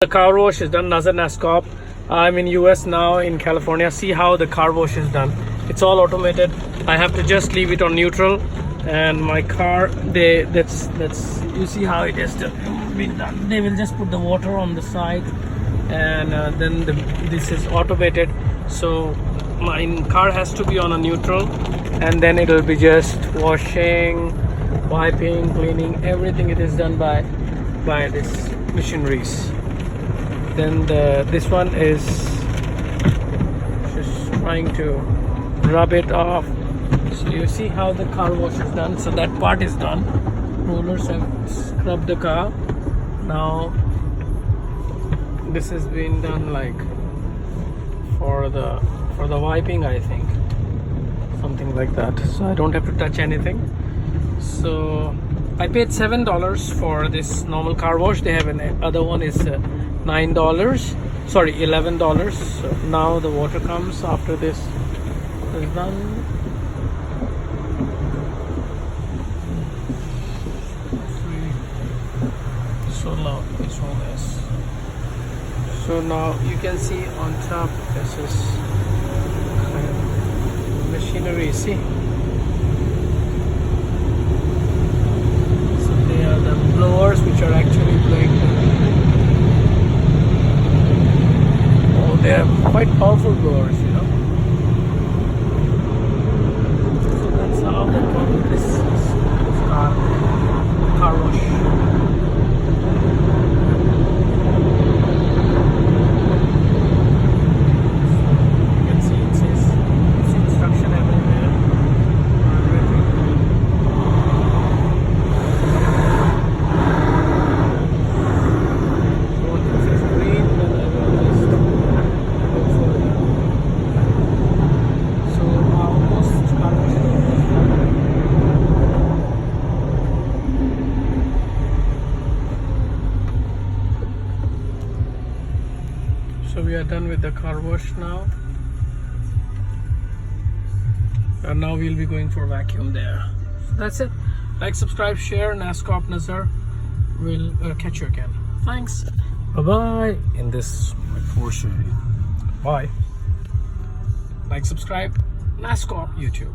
The car wash is done. Nascorps. I'm in US now, in California. See how the car wash is done. It's all automated. I have to just leave it on neutral, and my car, that's you see how it is been done. They will just put the water on the side, and then this is automated. So my car has to be on a neutral, and then it will be just washing, wiping, cleaning, everything. It is done by this machineries. Then this one is just trying to rub it off. So you see how the car wash is done. So that part is done. Rollers have scrubbed the car. Now this has been done like for the wiping, I think, something like that. So I don't have to touch anything. So I paid $7 for this normal car wash. They have other one is $9, sorry, $11. So now the water comes after this is done. So now this one is. So now you can see on top, this is kind of machinery. See. So they are the blowers which are actually blowing. They are quite powerful blowers, you know. So that's how they call this car wash. You can see it says it's instruction everywhere. One says green, the other is so we are done with the car wash now, and now we'll be going for vacuum there. So that's it. Like, subscribe, share. Nascorps Nazar. We'll catch you again. Thanks. Bye bye. In this my Porsche. Bye. Like, subscribe. Nascorps YouTube.